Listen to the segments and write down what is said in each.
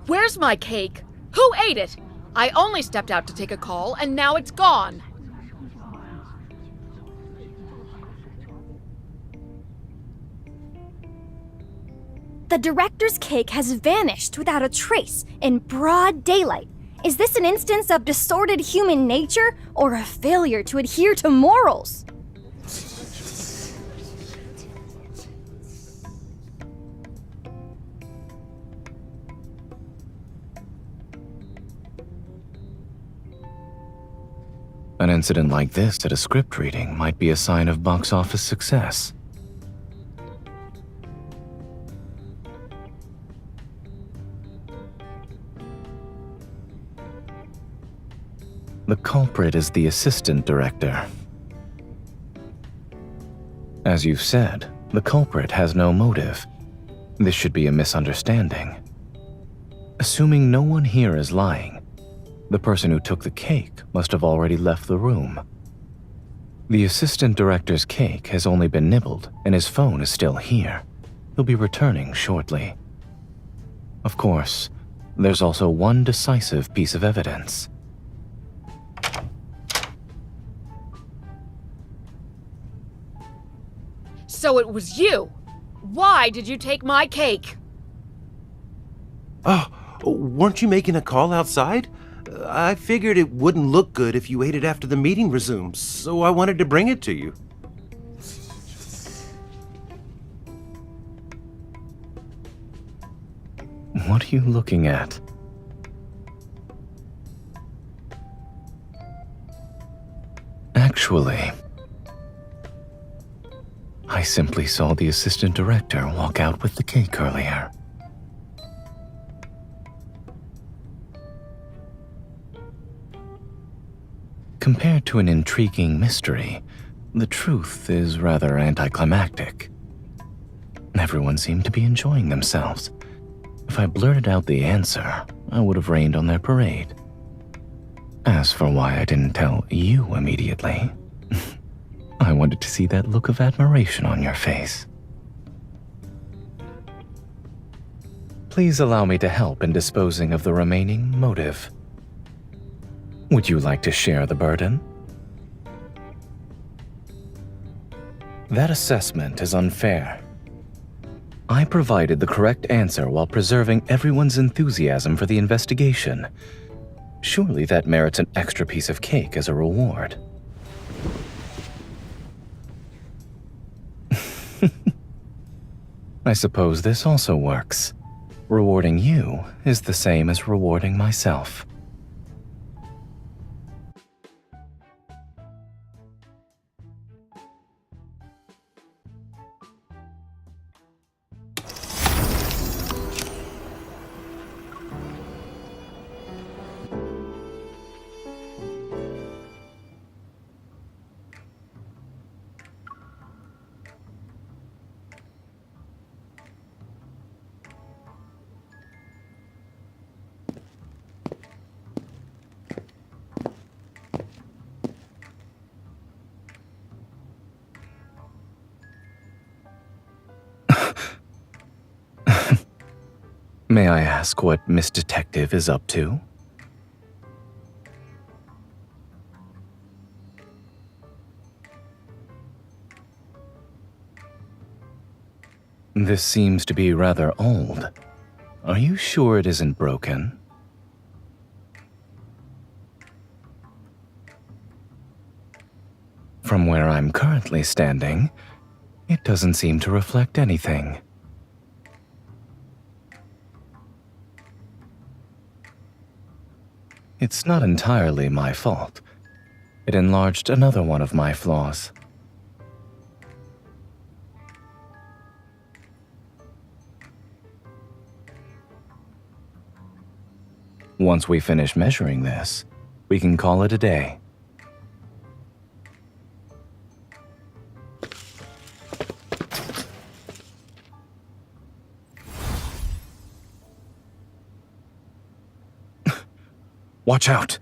Where's my cake? Who ate it? I only stepped out to take a call, and now it's gone. The director's cake has vanished without a trace in broad daylight. Is this an instance of distorted human nature or a failure to adhere to morals? An incident like this at a script reading might be a sign of box office success. The culprit is the assistant director. As you've said, the culprit has no motive. This should be a misunderstanding. Assuming no one here is lying, the person who took the cake must have already left the room. The assistant director's cake has only been nibbled and his phone is still here. He'll be returning shortly. Of course, there's also one decisive piece of evidence. So it was you. Why did you take my cake? Oh, weren't you making a call outside? I figured it wouldn't look good if you ate it after the meeting resumes, so I wanted to bring it to you. What are you looking at? Actually, I simply saw the assistant director walk out with the cake earlier. Compared to an intriguing mystery, the truth is rather anticlimactic. Everyone seemed to be enjoying themselves. If I blurted out the answer, I would have rained on their parade. As for why I didn't tell you immediately, I wanted to see that look of admiration on your face. Please allow me to help in disposing of the remaining motive. Would you like to share the burden? That assessment is unfair. I provided the correct answer while preserving everyone's enthusiasm for the investigation. Surely that merits an extra piece of cake as a reward. I suppose this also works. Rewarding you is the same as rewarding myself. May I ask what Miss Detective is up to? This seems to be rather old. Are you sure it isn't broken? From where I'm currently standing, it doesn't seem to reflect anything. It's not entirely my fault. It enlarged another one of my flaws. Once we finish measuring this, we can call it a day. Watch out!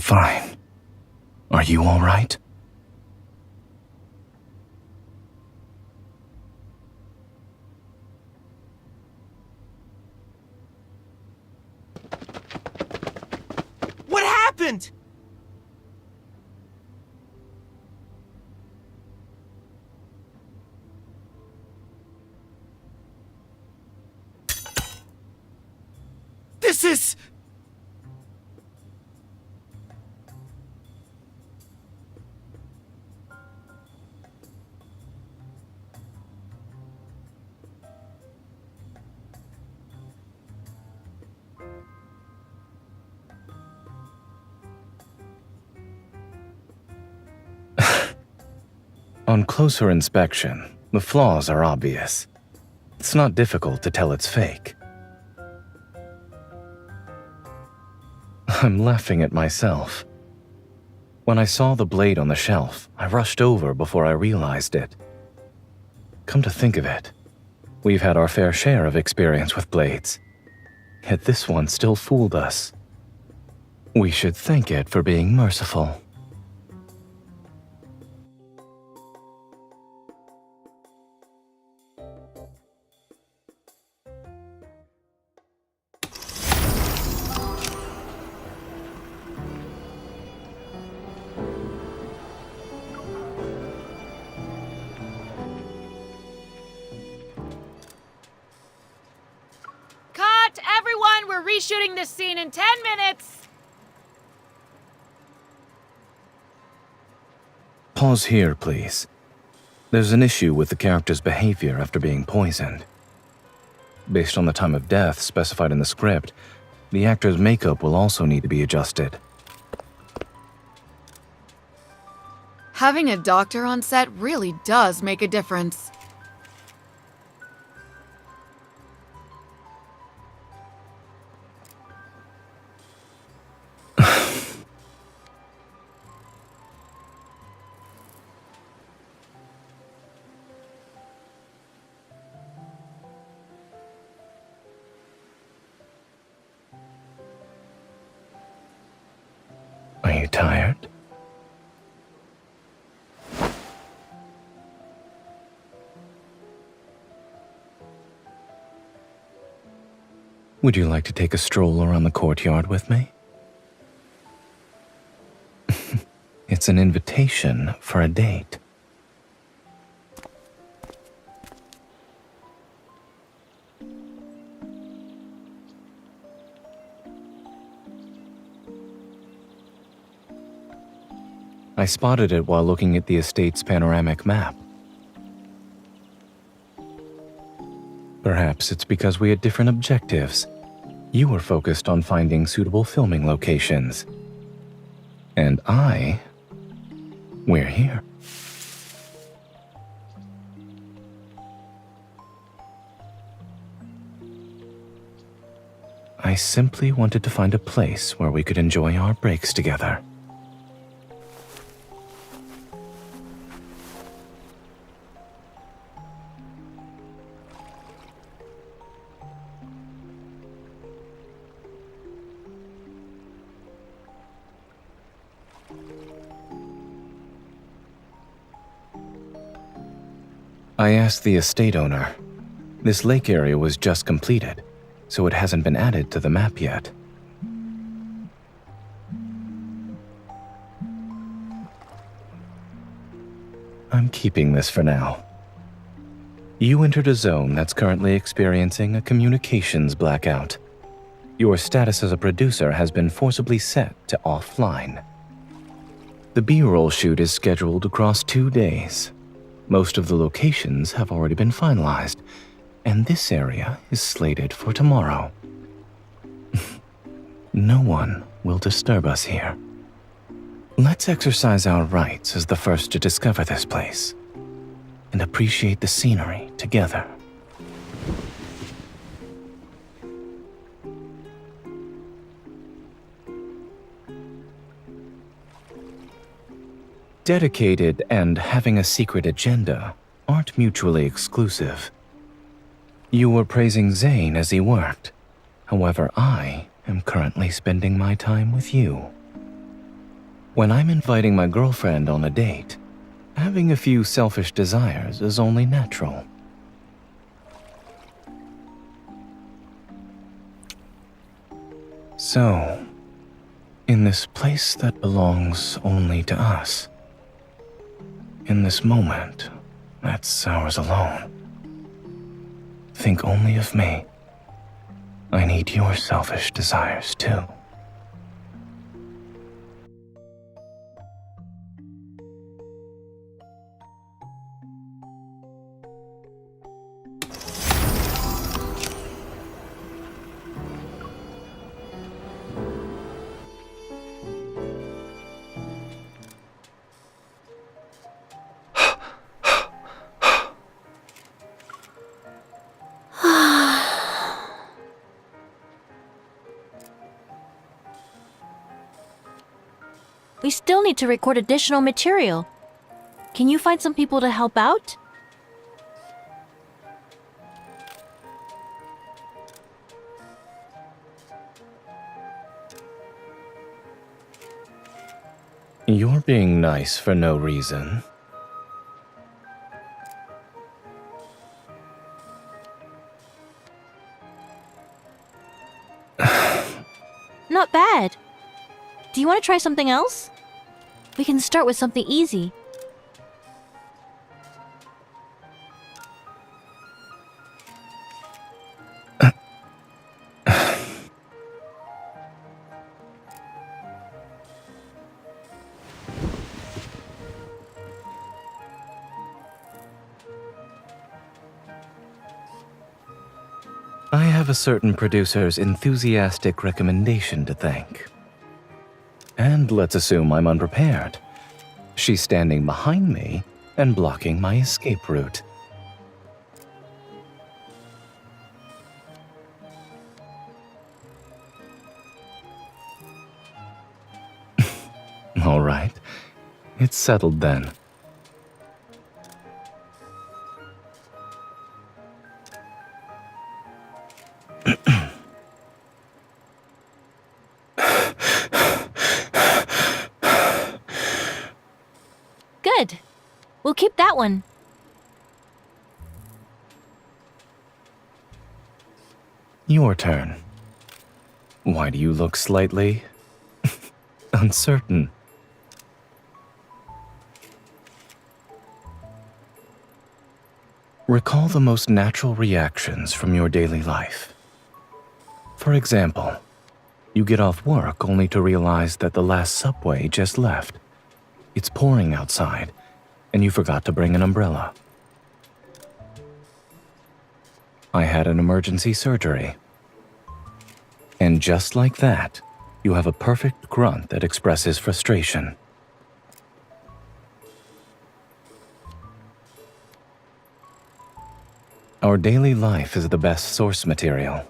fine. Are you all right? What happened? This is... On closer inspection, the flaws are obvious. It's not difficult to tell it's fake. I'm laughing at myself. When I saw the blade on the shelf, I rushed over before I realized it. Come to think of it, we've had our fair share of experience with blades. Yet this one still fooled us. We should thank it for being merciful. Cut! Everyone, we're reshooting this scene in 10 minutes! Pause here, please. There's an issue with the character's behavior after being poisoned. Based on the time of death specified in the script, the actor's makeup will also need to be adjusted. Having a doctor on set really does make a difference. Are you tired? Would you like to take a stroll around the courtyard with me? It's an invitation for a date. I spotted it while looking at the estate's panoramic map. Perhaps it's because we had different objectives. You were focused on finding suitable filming locations. And we're here. I simply wanted to find a place where we could enjoy our breaks together. I asked the estate owner. This lake area was just completed, so it hasn't been added to the map yet. I'm keeping this for now. You entered a zone that's currently experiencing a communications blackout. Your status as a producer has been forcibly set to offline. The B-roll shoot is scheduled across 2 days. Most of the locations have already been finalized, and this area is slated for tomorrow. No one will disturb us here. Let's exercise our rights as the first to discover this place, and appreciate the scenery together. Dedicated and having a secret agenda aren't mutually exclusive. You were praising Zayne as he worked. However, I am currently spending my time with you. When I'm inviting my girlfriend on a date, having a few selfish desires is only natural. So, in this place that belongs only to us, in this moment that's ours alone, think only of me. I need your selfish desires too. We still need to record additional material. Can you find some people to help out? You're being nice for no reason. Not bad. Do you want to try something else? We can start with something easy. I have a certain producer's enthusiastic recommendation to thank. And let's assume I'm unprepared. She's standing behind me and blocking my escape route. All right, it's settled then. Good. We'll keep that one. Your turn. Why do you look slightly uncertain? Recall the most natural reactions from your daily life. For example, you get off work only to realize that the last subway just left. It's pouring outside, and you forgot to bring an umbrella. I had an emergency surgery. And just like that, you have a perfect grunt that expresses frustration. Our daily life is the best source material.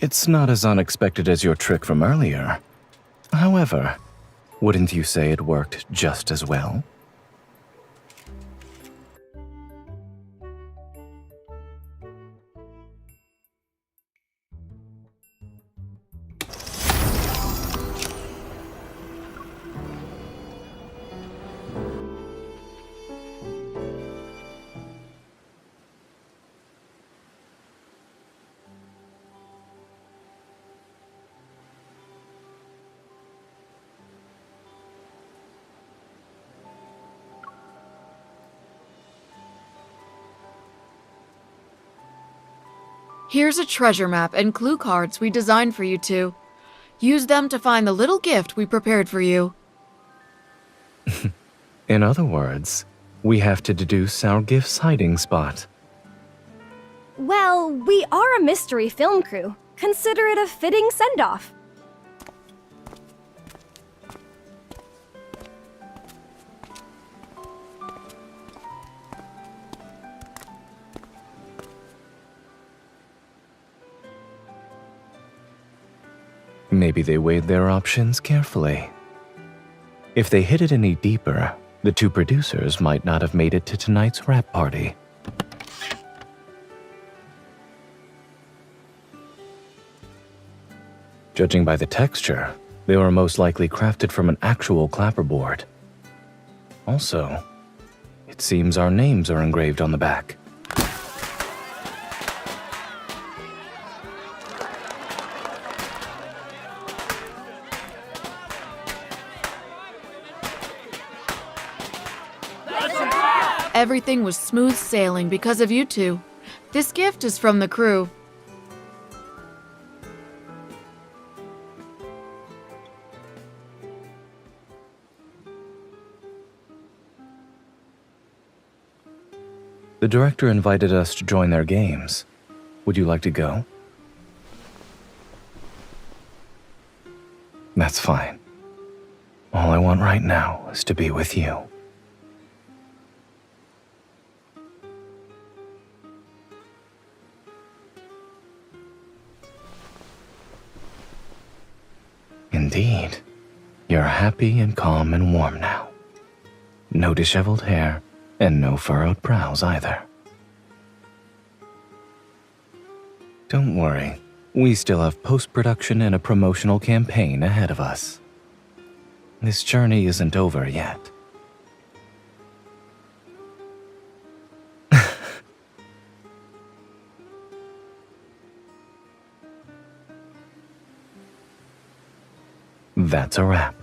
It's not as unexpected as your trick from earlier. However, wouldn't you say it worked just as well? Here's a treasure map and clue cards we designed for you two. Use them to find the little gift we prepared for you. In other words, we have to deduce our gift's hiding spot. Well, we are a mystery film crew. Consider it a fitting send-off. Maybe they weighed their options carefully. If they hid it any deeper, the two producers might not have made it to tonight's wrap party. Judging by the texture, They were most likely crafted from an actual clapperboard. Also, it seems our names are engraved on the back. Everything was smooth sailing because of you two. This gift is from the crew. The director invited us to join their games. Would you like to go? That's fine. All I want right now is to be with you. Indeed. You're happy and calm and warm now. No disheveled hair, and no furrowed brows either. Don't worry, we still have post-production and a promotional campaign ahead of us. This journey isn't over yet. That's a wrap.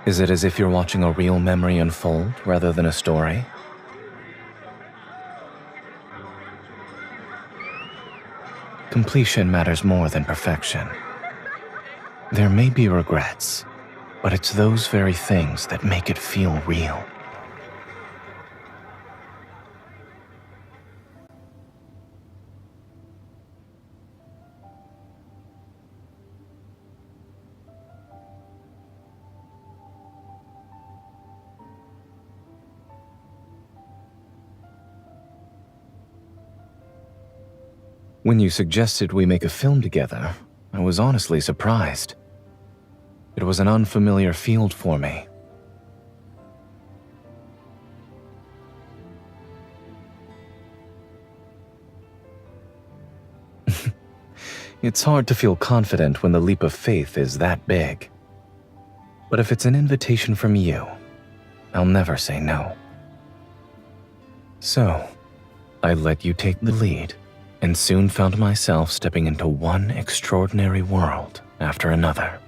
Is it as if you're watching a real memory unfold rather than a story? Completion matters more than perfection. There may be regrets, but it's those very things that make it feel real. When you suggested we make a film together, I was honestly surprised. It was an unfamiliar field for me. It's hard to feel confident when the leap of faith is that big. But if it's an invitation from you, I'll never say no. So, I let you take the lead, and soon found myself stepping into one extraordinary world after another.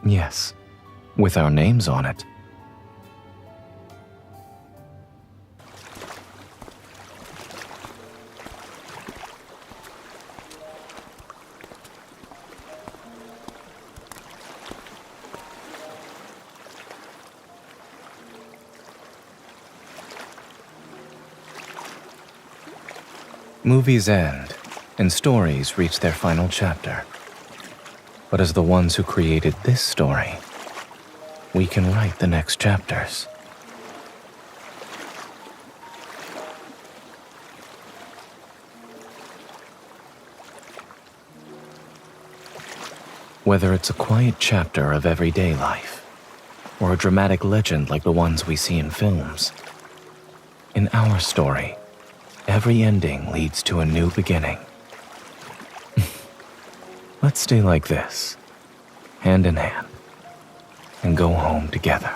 Yes, with our names on it. Movies end, and stories reach their final chapter. But as the ones who created this story, we can write the next chapters. Whether it's a quiet chapter of everyday life, or a dramatic legend like the ones we see in films, in our story, every ending leads to a new beginning. Let's stay like this, hand in hand, and go home together.